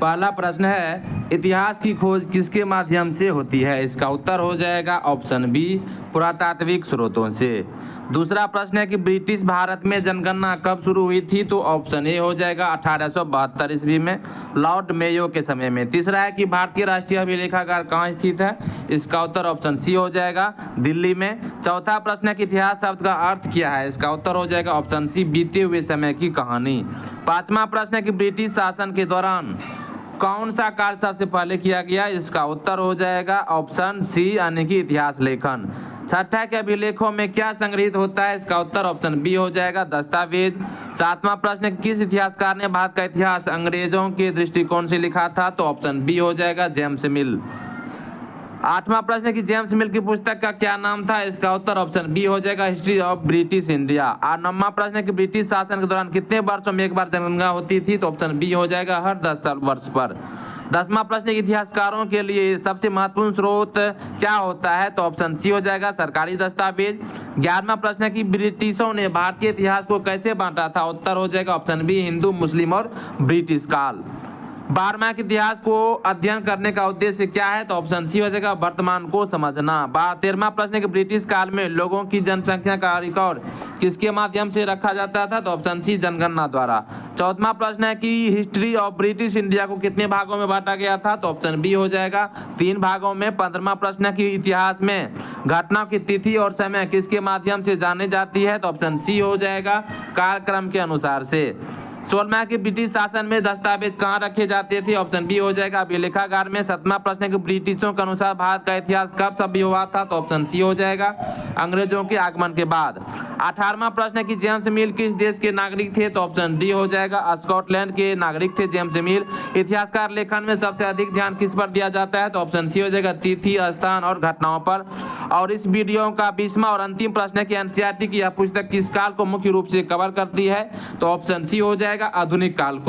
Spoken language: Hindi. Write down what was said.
पहला प्रश्न है, इतिहास की खोज किसके माध्यम से होती है? इसका उत्तर हो जाएगा ऑप्शन बी, पुरातात्विक स्रोतों से। दूसरा प्रश्न है कि ब्रिटिश भारत में जनगणना कब शुरू हुई थी? तो ऑप्शन ए हो जाएगा 1872 ईस्वी में, लॉर्ड मेयो के समय में। तीसरा है कि भारतीय राष्ट्रीय अभिलेखागार कहाँ स्थित है? इसका उत्तर ऑप्शन सी हो जाएगा, दिल्ली में। चौथा प्रश्न है कि इतिहास शब्द का अर्थ क्या है? इसका उत्तर हो जाएगा ऑप्शन सी, बीते हुए समय की कहानी। पांचवा प्रश्न है कि ब्रिटिश शासन के दौरान कौन सा कार्य सबसे पहले किया गया? इसका उत्तर हो जाएगा ऑप्शन सी, यानी कि इतिहास लेखन। छठा के अभिलेखों में क्या संग्रहित होता है? इसका उत्तर ऑप्शन बी हो जाएगा, दस्तावेज। सातवां प्रश्न, किस इतिहासकार ने भारत का इतिहास अंग्रेजों के दृष्टिकोण से लिखा था? तो ऑप्शन बी हो जाएगा, जेम्स मिल। आठवां प्रश्न है कि जेम्स मिल की पुस्तक का क्या नाम था? इसका उत्तर ऑप्शन बी हो जाएगा, हिस्ट्री ऑफ ब्रिटिश इंडिया। और नौवां प्रश्न है कि ब्रिटिश शासन के दौरान कितने वर्षों में एक बार जनगणना होती थी? तो ऑप्शन बी हो जाएगा, हर 10 वर्ष पर। 10वां प्रश्न है कि इतिहासकारों के लिए सबसे महत्वपूर्ण स्रोत क्या होता है? तो ऑप्शन सी हो जाएगा, सरकारी दस्तावेज। 11वां प्रश्न है कि ब्रिटिशों ने भारतीय इतिहास को कैसे बांटा था? उत्तर हो जाएगा ऑप्शन बी, हिंदू, मुस्लिम और ब्रिटिश काल। 12वां के इतिहास को अध्ययन करने का उद्देश्य क्या है? तो ऑप्शन सी हो जाएगा, वर्तमान को समझना। 13वां प्रश्न है कि ब्रिटिश काल में लोगों की जनसंख्या का रिकॉर्ड किसके माध्यम से रखा जाता था? तो ऑप्शन सी, जनगणना द्वारा। 14वां प्रश्न है कि हिस्ट्री ऑफ ब्रिटिश इंडिया को कितने भागों में बांटा गया था? तो ऑप्शन बी हो जाएगा, 3 भागों में। 15वां प्रश्न है कि इतिहास में घटनाओं की तिथि और समय किसके माध्यम से जाने जाती है? तो ऑप्शन सी हो जाएगा, कालक्रम के अनुसार से। 16वां कि ब्रिटिश शासन में दस्तावेज कहाँ रखे जाते थे? ऑप्शन बी हो जाएगा, अभिलेखागार में। 17वां प्रश्न है कि ब्रिटिशों के अनुसार भारत का इतिहास कब सभ्य हुआ था? तो ऑप्शन सी हो जाएगा, अंग्रेजों के आगमन के बाद। 18वां प्रश्न है कि जेम्स मिल किस देश के नागरिक थे? तो ऑप्शन डी हो जाएगा, स्कॉटलैंड के नागरिक थे जेम्स मिल। इतिहासकार लेखन में सबसे अधिक ध्यान किस पर दिया जाता है? तो ऑप्शन सी हो जाएगा, तिथि, स्थान और घटनाओं पर। और इस वीडियो का 20वां और अंतिम प्रश्न है कि एनसीईआरटी की यह पुस्तक किस काल को मुख्य रूप से कवर करती है? तो ऑप्शन सी हो जाएगा, आधुनिक काल को।